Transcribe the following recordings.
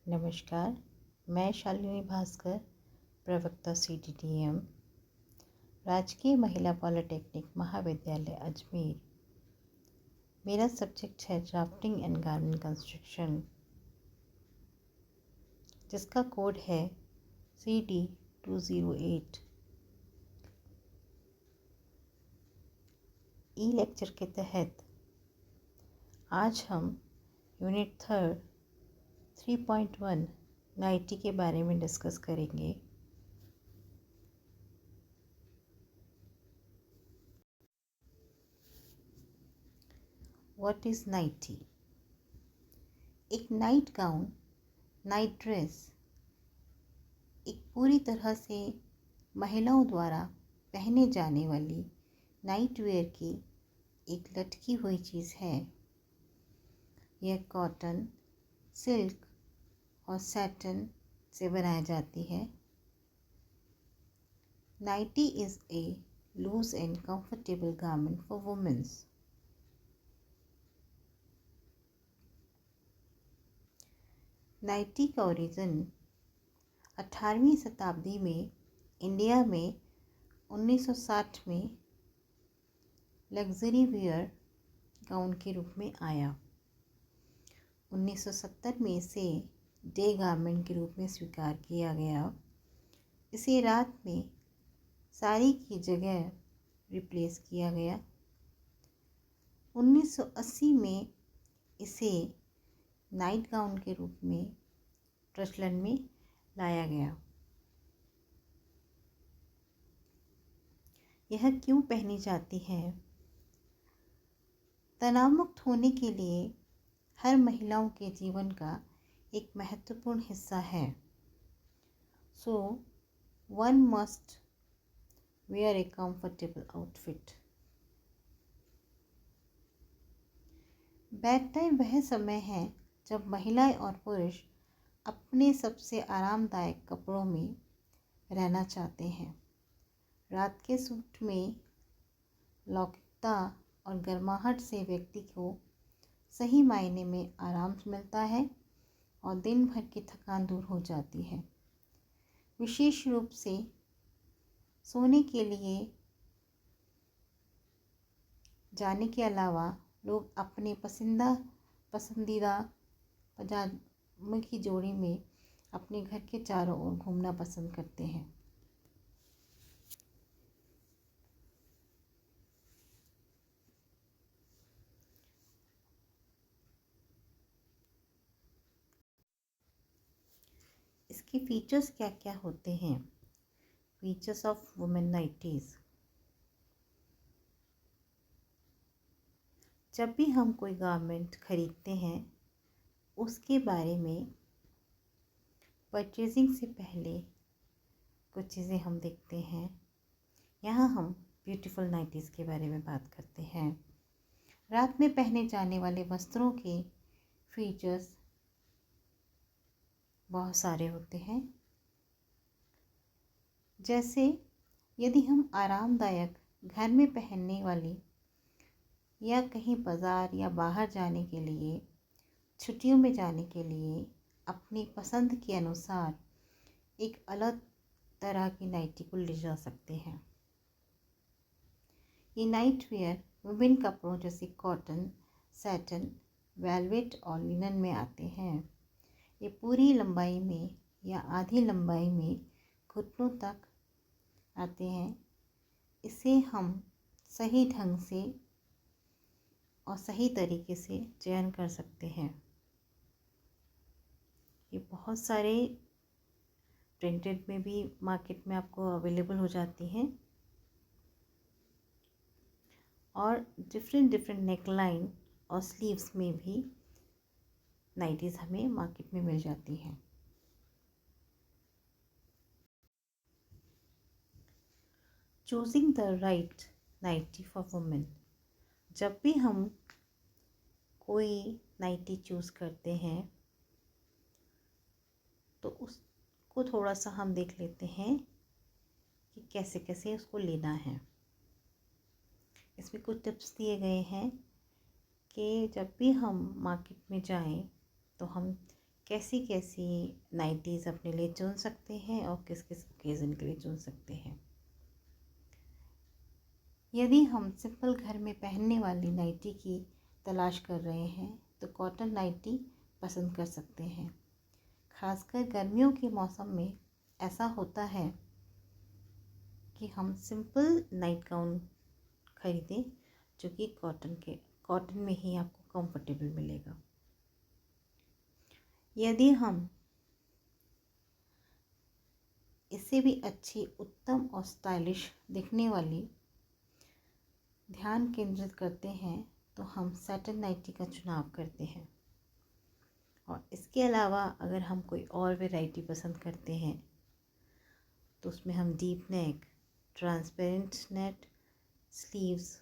नमस्कार, मैं शालिनी भास्कर, प्रवक्ता CDTM, राजकीय महिला पॉलिटेक्निक महाविद्यालय अजमेर। मेरा सब्जेक्ट है ड्राफ्टिंग एंड गारमेंट कंस्ट्रक्शन, जिसका कोड है CD 208। ई लेक्चर के तहत आज हम यूनिट 3.1 नाइटी के बारे में डिस्कस करेंगे। What is nightie? एक नाइट गाउन, नाइट ड्रेस एक पूरी तरह से महिलाओं द्वारा पहने जाने वाली नाइट वेयर की एक लटकी हुई चीज़ है। यह कॉटन, सिल्क और सैटिन से बनाई जाती है। Nightie is a loose and comfortable garment for womens. Nightie का ओरिजिन 18वीं शताब्दी में इंडिया में 1960 में लग्जरी वियर गाउन के रूप में आया। 1970 में इसे डे गारमेंट के रूप में स्वीकार किया गया। इसे रात में साड़ी की जगह रिप्लेस किया गया। 1980 में इसे नाइट गाउन के रूप में प्रचलन में लाया गया। यह क्यों पहनी जाती है? तनावमुक्त होने के लिए हर महिलाओं के जीवन का एक महत्वपूर्ण हिस्सा है। So one must where A comfortable outfit. Bed time वह समय है जब महिलाएं और पुरुष अपने सबसे आरामदायक कपड़ों में रहना चाहते हैं। रात के सूट में लौकिकता और गर्माहट से व्यक्ति को सही मायने में आराम मिलता है और दिन भर की थकान दूर हो जाती है। विशेष रूप से सोने के लिए जाने के अलावा लोग अपने पसंदीदा पजामे की जोड़ी में अपने घर के चारों ओर घूमना पसंद करते हैं। इसके फीचर्स क्या क्या होते हैं? Features of women nighties. जब भी हम कोई गारमेंट खरीदते हैं, उसके बारे में परचेजिंग से पहले कुछ चीज़ें हम देखते हैं। यहाँ हम ब्यूटीफुल नाइटीज़ के बारे में बात करते हैं। रात में पहने जाने वाले वस्त्रों के फीचर्स बहुत सारे होते हैं। जैसे यदि हम आरामदायक घर में पहनने वाली या कहीं बाज़ार या बाहर जाने के लिए, छुट्टियों में जाने के लिए अपनी पसंद के अनुसार एक अलग तरह की नाइटी को ले जा सकते हैं। ये नाइट वेयर विभिन्न कपड़ों जैसे कॉटन, सैटिन, वेलवेट और लिनन में आते हैं। ये पूरी लंबाई में या आधी लंबाई में घुटनों तक आते हैं। इसे हम सही ढंग से और सही तरीके से चयन कर सकते हैं। ये बहुत सारे प्रिंटेड में भी मार्केट में आपको अवेलेबल हो जाती हैं और डिफरेंट नेकलाइन और स्लीव्स में भी नाइटीज़ हमें मार्केट में मिल जाती हैं। Choosing the right nightie for women. जब भी हम कोई नाइटी चूज़ करते हैं तो उसको थोड़ा सा हम देख लेते हैं कि कैसे कैसे उसको लेना है। इसमें कुछ टिप्स दिए गए हैं कि जब भी हम मार्केट में जाएं तो हम कैसी कैसी नाइटीज़ अपने लिए चुन सकते हैं और किस किस ओकेज़न के लिए चुन सकते हैं। यदि हम सिंपल घर में पहनने वाली नाइटी की तलाश कर रहे हैं तो कॉटन नाइटी पसंद कर सकते हैं। खासकर गर्मियों के मौसम में ऐसा होता है कि हम सिंपल नाइट गाउन खरीदें जो कि कॉटन में ही आपको कंफर्टेबल मिलेगा। यदि हम इससे भी अच्छी, उत्तम और स्टाइलिश दिखने वाली ध्यान केंद्रित करते हैं तो हम सैटिन नाइटी का चुनाव करते हैं। और इसके अलावा अगर हम कोई और वैरायटी पसंद करते हैं तो उसमें हम deep neck, transparent net, sleeves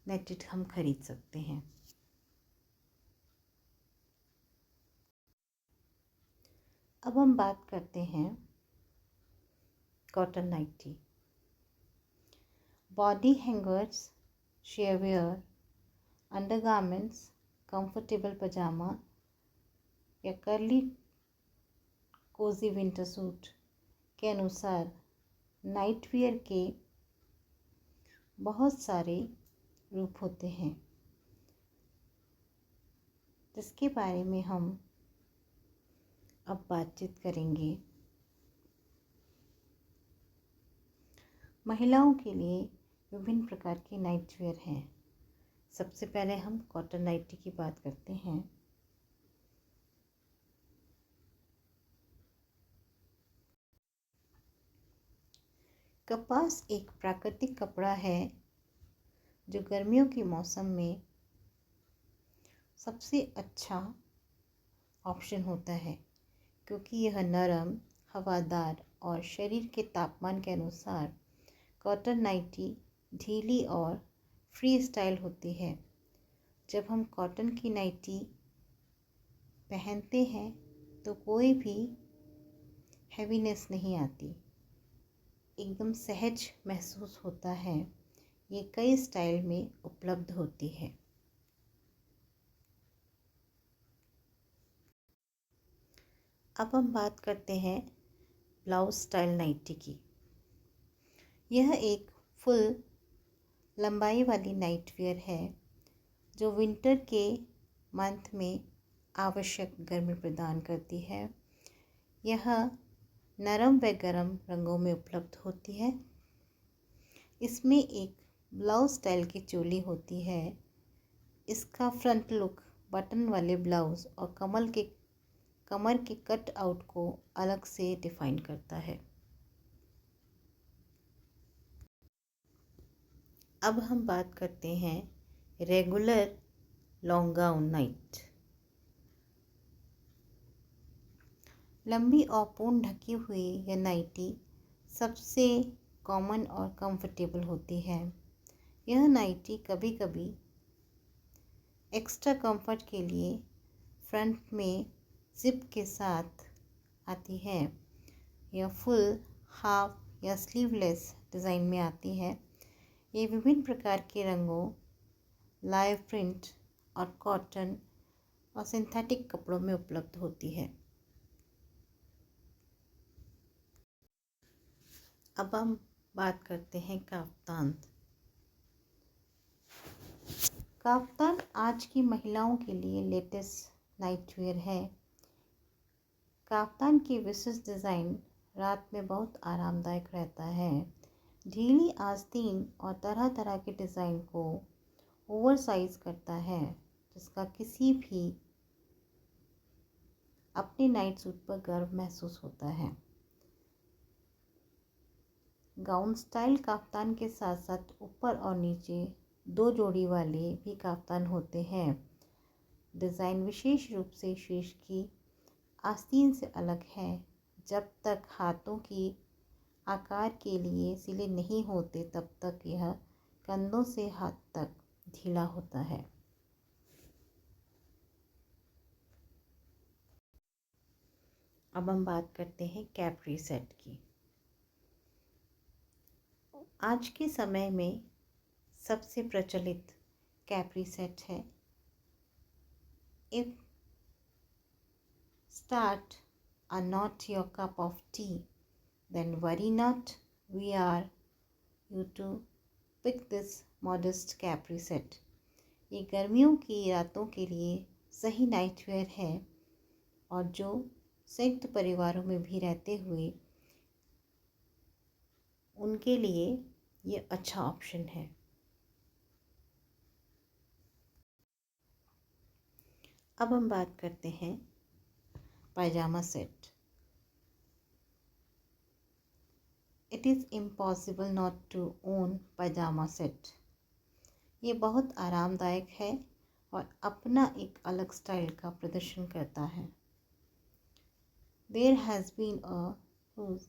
netted हम खरीद सकते हैं। अब हम बात करते हैं cotton nighty. Body hangers, shareware, undergarments, comfortable pajama या कर्ली कोजी विंटर सूट के अनुसार नाइटवियर के बहुत सारे रूप होते हैं जिसके बारे में हम अब बातचीत करेंगे। महिलाओं के लिए विभिन्न प्रकार के नाइटवियर हैं। सबसे पहले हम कॉटन नाइटी की बात करते हैं। कपास एक प्राकृतिक कपड़ा है जो गर्मियों के मौसम में सबसे अच्छा ऑप्शन होता है क्योंकि यह नरम, हवादार और शरीर के तापमान के अनुसार कॉटन नाइटी ढीली और फ्री स्टाइल होती है। जब हम कॉटन की नाइटी पहनते हैं तो कोई भी हैवीनेस नहीं आती, एकदम सहज महसूस होता है। ये कई स्टाइल में उपलब्ध होती है। अब हम बात करते हैं ब्लाउज स्टाइल नाइटी की। यह एक फुल लंबाई वाली नाइटवियर है जो विंटर के मंथ में आवश्यक गर्मी प्रदान करती है। यह नरम व गर्म रंगों में उपलब्ध होती है। इसमें एक ब्लाउज स्टाइल की चोली होती है। इसका फ्रंट लुक बटन वाले ब्लाउज और कमर के कट आउट को अलग से डिफाइन करता है। अब हम बात करते हैं रेगुलर लॉन्ग गाउन नाइट। लंबी और पूर्ण ढकी हुई यह नाइटी सबसे कॉमन और कंफर्टेबल होती है। यह नाइटी कभी कभी एक्स्ट्रा कंफर्ट के लिए फ्रंट में जिप के साथ आती है। यह फुल, हाफ या स्लीवलेस डिज़ाइन में आती है। ये विभिन्न प्रकार के रंगों, लाइव प्रिंट और कॉटन और सिंथेटिक कपड़ों में उपलब्ध होती है। अब हम बात करते हैं काफ्तान। काफ्तान आज की महिलाओं के लिए लेटेस्ट नाइटवियर है। काफ्तान की विशिष्ट डिज़ाइन रात में बहुत आरामदायक रहता है। ढीली आस्तीन और तरह तरह के डिज़ाइन को ओवरसाइज करता है जिसका किसी भी अपने नाइट सूट पर गर्व महसूस होता है। गाउन स्टाइल काफ्तान के साथ साथ ऊपर और नीचे 2 जोड़ी वाले भी काफ्तान होते हैं। डिज़ाइन विशेष रूप से शीर्ष की आस्तीन से अलग है। जब तक हाथों की आकार के लिए सिले नहीं होते तब तक यह कंधों से हाथ तक ढीला होता है। अब हम बात करते हैं कैप्री सेट की। आज के समय में सबसे प्रचलित कैप्री सेट है। If start are not your cup of tea, then worry not. We are you to pick this modest capri set. ये गर्मियों की रातों के लिए सही नाइटवेयर है और जो संयुक्त परिवारों में भी रहते हुए उनके लिए ये अच्छा ऑप्शन है। अब हम बात करते हैं pajama set. It is impossible not to own pajama set. ये बहुत आरामदायक है और अपना एक अलग स्टाइल का प्रदर्शन करता है। There has been a huge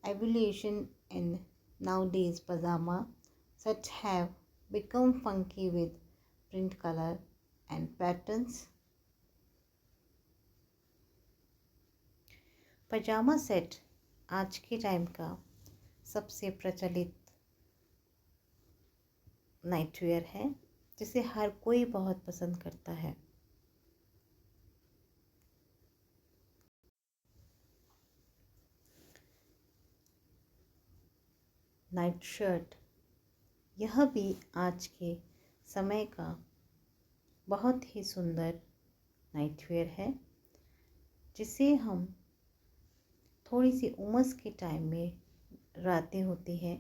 evolution in nowadays pajama sets have become funky with print color and patterns. पजामा सेट आज के टाइम का सबसे प्रचलित नाइटवेयर है जिसे हर कोई बहुत पसंद करता है। नाइट शर्ट यह भी आज के समय का बहुत ही सुंदर नाइटवेयर है जिसे हम थोड़ी सी उमस के टाइम में रातें होती हैं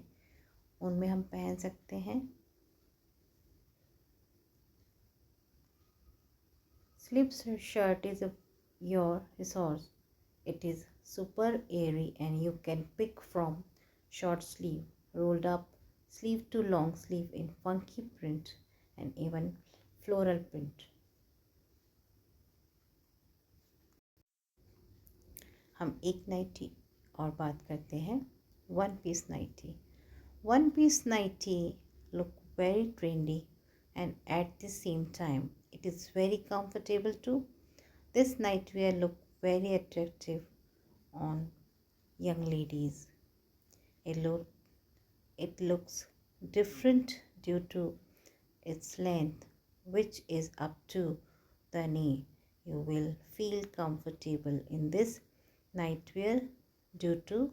उनमें हम पहन सकते हैं। Slip shirt is your resource. It is super airy and you can pick from short sleeve, rolled up sleeve to long sleeve in funky print and even floral print. हम एक नाइटी और बात करते हैं one piece nightie. One piece nightie look very trendy and at the same time it is very comfortable too. This nightwear look very attractive on young ladies. It looks different due to its length which is up to the knee. You will feel comfortable in this nightwear due to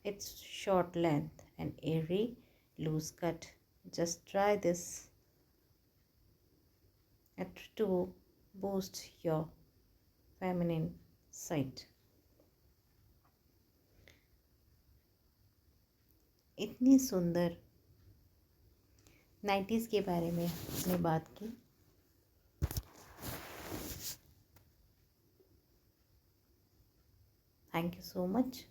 its short length and airy loose cut. Just try this to boost your feminine side. इतनी सुंदर nighties के बारे में हमने बात की। Thank you so much.